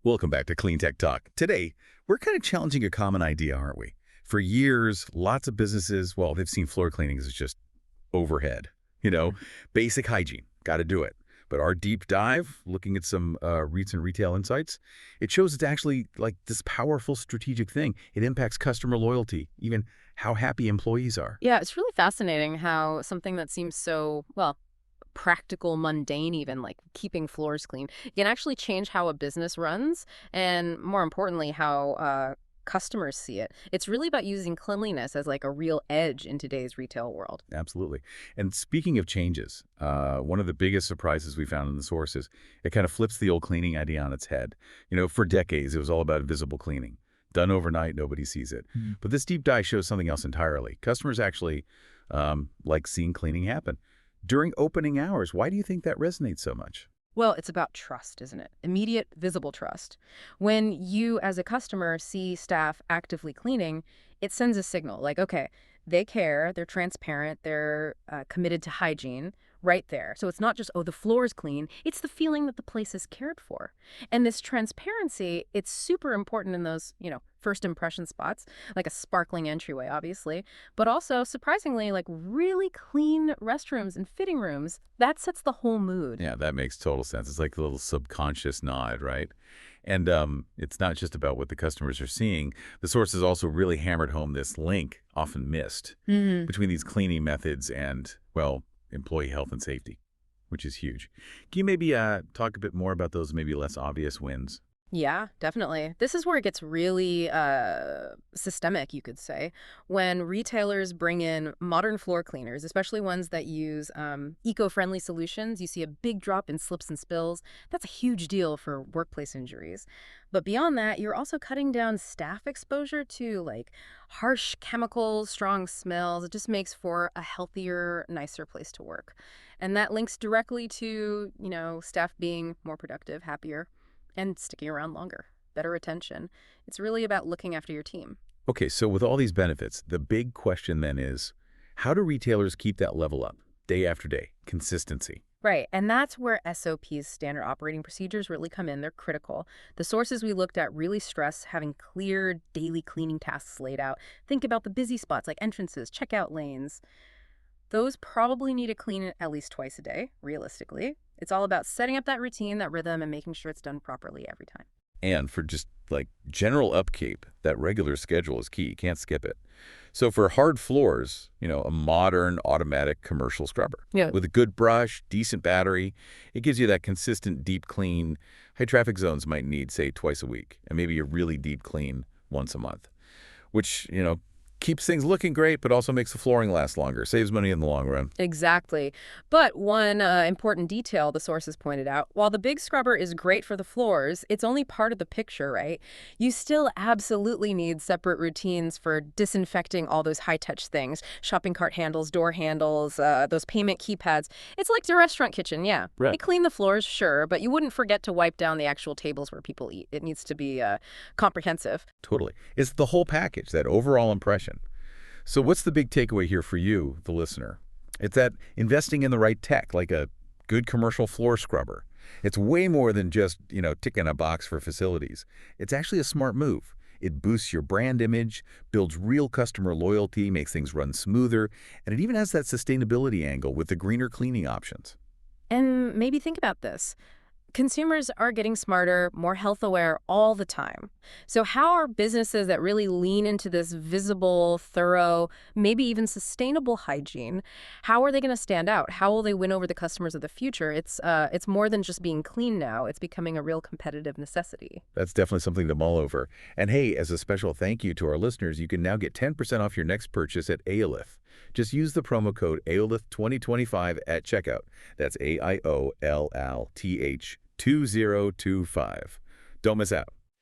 Welcome back to Clean Tech Talk. Today, we're kind of challenging a common idea, aren't we? For years, lots of businesses, well, they've seen floor cleaning as just overhead. You know, basic hygiene, got to do it. But our deep dive, looking at some recent retail insights, it shows it's actually like this powerful strategic thing. It impacts customer loyalty, even how happy employees are. Yeah, it's really fascinating how something that seems so, well, practical, mundane, even like keeping floors clean, can actually change how a business runs and, more importantly, how customers see it. It's really about using cleanliness as like a real edge in today's retail world. Absolutely. And speaking of changes, one of the biggest surprises we found in the source is it kind of flips the old cleaning idea on its head. You know, for decades, it was all about visible cleaning. Done overnight, nobody sees it. But this deep dive shows something else entirely. Customers actually like seeing cleaning happen. During opening hours, why do you think that resonates so much? Well, it's about trust, isn't it? Immediate, visible trust. When you, as a customer, see staff actively cleaning, it sends a signal like, okay, they care, they're transparent, they're committed to hygiene right there. So it's not just, oh, the floor is clean. It's the feeling that the place is cared for. And this transparency, it's super important in those, first impression spots, like a sparkling entryway, obviously, but also, surprisingly, like really clean restrooms and fitting rooms. That sets the whole mood. Yeah, that makes total sense. It's like a little subconscious nod, right? And it's not just about what the customers are seeing. The source has also really hammered home this link, often missed, between these cleaning methods and, well, employee health and safety, which is huge. Can you maybe talk a bit more about those maybe less obvious wins? Yeah, definitely. This is where it gets really systemic, you could say. When retailers bring in modern floor cleaners, especially ones that use eco-friendly solutions, you see a big drop in slips and spills. That's a huge deal for workplace injuries. But beyond that, you're also cutting down staff exposure to like harsh chemicals, strong smells. It just makes for a healthier, nicer place to work. And that links directly to, staff being more productive, happier, and sticking around longer, better retention. It's really about looking after your team. Okay, so with all these benefits, the big question then is, how do retailers keep that level up day after day? Consistency. Right, and that's where SOPs, standard operating procedures, really come in. They're critical. The sources we looked at really stress having clear daily cleaning tasks laid out. Think about the busy spots like entrances, checkout lanes. Those probably need to clean at least twice a day, realistically. It's all about setting up that routine, that rhythm, and making sure it's done properly every time. And for just like general upkeep, that regular schedule is key. You can't skip it. So for hard floors, a modern automatic commercial scrubber Yeah. with a good brush, decent battery, it gives you that consistent deep clean. High traffic zones might need, say, twice a week, and maybe a really deep clean once a month, which, keeps things looking great, but also makes the flooring last longer, saves money in the long run. Exactly. But one important detail the sources pointed out, while the big scrubber is great for the floors, it's only part of the picture, right? You still absolutely need separate routines for disinfecting all those high-touch things, shopping cart handles, door handles, those payment keypads. It's like the restaurant kitchen, yeah. Right. They clean the floors, sure, but you wouldn't forget to wipe down the actual tables where people eat. It needs to be comprehensive. Totally. It's the whole package, that overall impression. So what's the big takeaway here for you, the listener? It's that investing in the right tech, like a good commercial floor scrubber, it's way more than just, ticking a box for facilities. It's actually a smart move. It boosts your brand image, builds real customer loyalty, makes things run smoother, and it even has that sustainability angle with the greener cleaning options. And maybe think about this. Consumers are getting smarter, more health aware all the time. So how are businesses that really lean into this visible, thorough, maybe even sustainable hygiene, how are they going to stand out? How will they win over the customers of the future? It's more than just being clean now. It's becoming a real competitive necessity. That's definitely something to mull over. And hey, as a special thank you to our listeners, you can now get 10% off your next purchase at Aiolith. Just use the promo code Aiolith2025 at checkout. That's AIOLLTH 2025. Don't miss out.